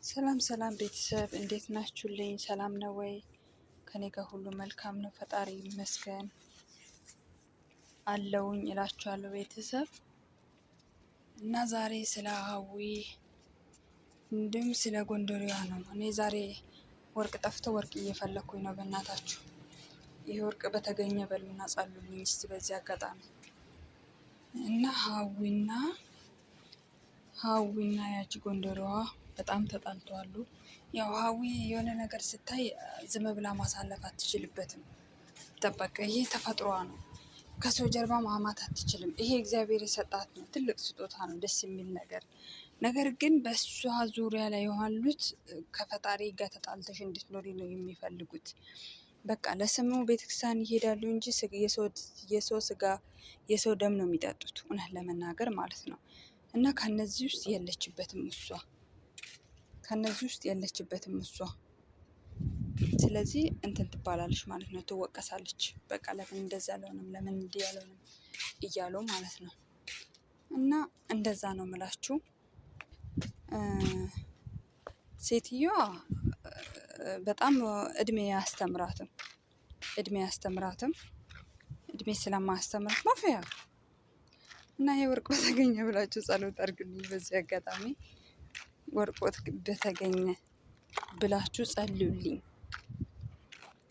ሰላም ሰላም ቤተሰብ እንዴት ናችሁልኝ? ሰላም ነው ወይ? ከኔ ጋር ሁሉ መልካም ነው፣ ፈጣሪ ይመስገን አለውኝ እላችኋለሁ ቤተሰብ። እና ዛሬ ስለ ሀዊ እንዲሁም ስለ ጎንደሬዋ ነው። እኔ ዛሬ ወርቅ ጠፍቶ ወርቅ እየፈለኩኝ ነው። በእናታችሁ ይህ ወርቅ በተገኘ በሉና ጸሉልኝ እስቲ በዚህ አጋጣሚ። እና ሀዊና ያቺ ጎንደሬዋ በጣም ተጣልተዋሉ። ያው ሀዊ የሆነ ነገር ስታይ ዝም ብላ ማሳለፍ አትችልበትም። ጠበቀ። ይሄ ተፈጥሯ ነው። ከሰው ጀርባ ማማት አትችልም። ይሄ እግዚአብሔር የሰጣት ነው። ትልቅ ስጦታ ነው። ደስ የሚል ነገር ግን በእሷ ዙሪያ ላይ ያሉት ከፈጣሪ ጋር ተጣልተሽ እንድትኖሪ ነው የሚፈልጉት። በቃ ለስሙ ቤተክርስቲያን ይሄዳሉ እንጂ የሰው ስጋ የሰው ደም ነው የሚጠጡት፣ እውነት ለመናገር ማለት ነው። እና ከነዚህ ውስጥ የለችበትም እሷ። ስለዚህ እንትን ትባላለች ማለት ነው፣ ትወቀሳለች። በቃ ለምን እንደዛ አልሆነም፣ ለምን እንዲህ ያልሆነም እያሉ ማለት ነው። እና እንደዛ ነው የምላችሁ። ሴትዮዋ በጣም እድሜ አያስተምራትም። እድሜ ስለማያስተምራት ማፈያ እና ይሄ ወርቅ በተገኘ ብላችሁ ጸሎት አድርጉልኝ። በዚህ አጋጣሚ ወርቆት በተገኘ ብላችሁ ጸልዩልኝ።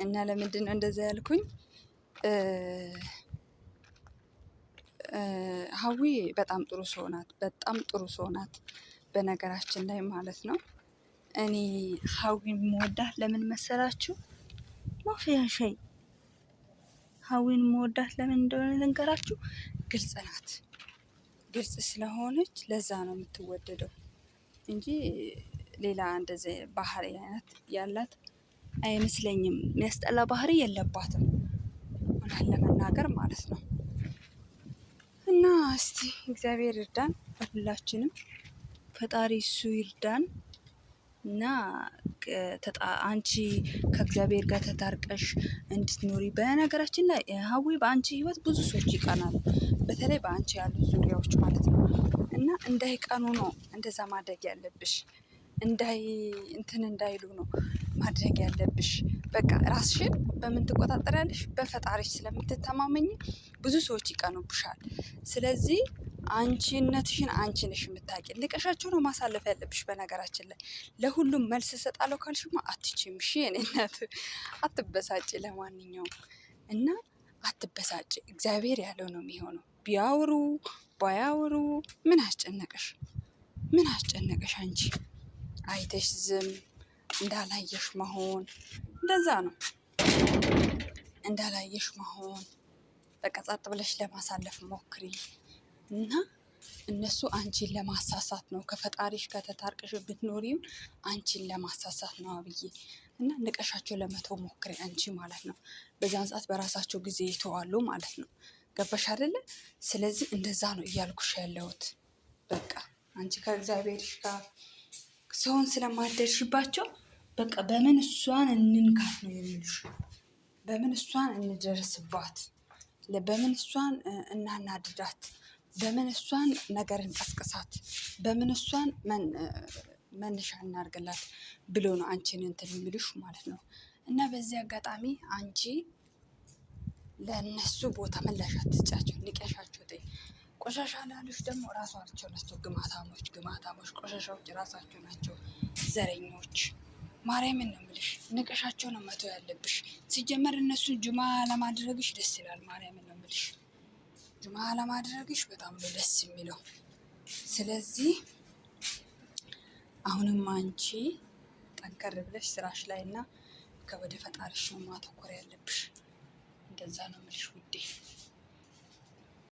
እና ለምንድን ነው እንደዛ ያልኩኝ? ሀዊ በጣም ጥሩ ሰው ናት። በጣም ጥሩ ሰው ናት በነገራችን ላይ ማለት ነው። እኔ ሀዊን የምወዳት ለምን መሰላችሁ? ማፊያ ሸይ ሀዊን የምወዳት ለምን እንደሆነ ልንገራችሁ። ግልጽ ናት። ግልጽ ስለሆነች ለዛ ነው የምትወደደው እንጂ ሌላ እንደዚህ ባህሪ አይነት ያላት አይመስለኝም። የሚያስጠላ ባህሪ የለባትም እውነት ለመናገር ማለት ነው። እና እስቲ እግዚአብሔር ይርዳን ሁላችንም፣ ፈጣሪ እሱ ይርዳን። እና አንቺ ከእግዚአብሔር ጋር ተታርቀሽ እንድትኖሪ። በነገራችን ላይ ሀዊ በአንቺ ህይወት ብዙ ሰዎች ይቀናሉ፣ በተለይ በአንቺ ያሉ ዙሪያዎች ማለት ነው። እና እንዳይቀኑ ነው እንደዛ ማድረግ ያለብሽ። እንዳይሉ ነው ማድረግ ያለብሽ። በቃ ራስሽን በምን ትቆጣጠሪያለሽ? በፈጣሪሽ ስለምትተማመኝ ብዙ ሰዎች ይቀኑብሻል። ስለዚህ አንቺነትሽን አንቺ ነሽ የምታውቂ። ንቀሻቸው ነው ማሳለፍ ያለብሽ። በነገራችን ላይ ለሁሉም መልስ እሰጣለሁ ካልሽማ አትችይም። እሺ የኔ እናት አትበሳጭ። ለማንኛውም እና አትበሳጭ። እግዚአብሔር ያለው ነው የሚሆነው። ቢያወሩ ባያወሩ ምን አስጨነቀሽ? ምን አስጨነቀሽ? አንቺ አይተሽ ዝም እንዳላየሽ መሆን፣ እንደዛ ነው። እንዳላየሽ መሆን በቃ ጸጥ ብለሽ ለማሳለፍ ሞክሪ። እና እነሱ አንቺን ለማሳሳት ነው። ከፈጣሪሽ ጋር ተታርቀሽ ብትኖሪም አንቺን ለማሳሳት ነው አብዬ። እና ንቀሻቸው ለመተው ሞክሪ አንቺ ማለት ነው። በዛን ሰዓት በራሳቸው ጊዜ ይተዋሉ ማለት ነው። ገባሽ አይደለ? ስለዚህ እንደዛ ነው እያልኩሽ ያለሁት። በቃ አንቺ ከእግዚአብሔርሽ ጋር ሰውን ስለማደርሽባቸው በቃ በምን እሷን እንንካት ነው የሚሉሽ። በምን እሷን እንደርስባት፣ በምን እሷን እናናድዳት፣ በምን እሷን ነገር እንቀስቅሳት፣ በምን እሷን መነሻ እናርግላት ብሎ ነው አንቺን እንትን የሚሉሽ ማለት ነው። እና በዚህ አጋጣሚ አንቺ ለእነሱ ቦታ ምላሽ አትስጫቸው። ንቀሻቸው ተይ። ቆሻሻ ላሉሽ ደግሞ ራሳቸው ናቸው ግማታሞች ቆሻሻዎች ራሳቸው ናቸው፣ ዘረኞች። ማርያምን ነው የምልሽ። ንቀሻቸው ነው መተው ያለብሽ። ሲጀመር እነሱን ጁማ ለማድረግሽ ደስ ይላል። ማርያምን ነው የምልሽ። ጁማ ለማድረግሽ በጣም ነው ደስ የሚለው። ስለዚህ አሁንም አንቺ ጠንከር ብለሽ ስራሽ ላይ እና ወደ ፈጣሪሽ ነው ማተኮር ያለብሽ። እንደዛ ነው የምልሽ ውዴ።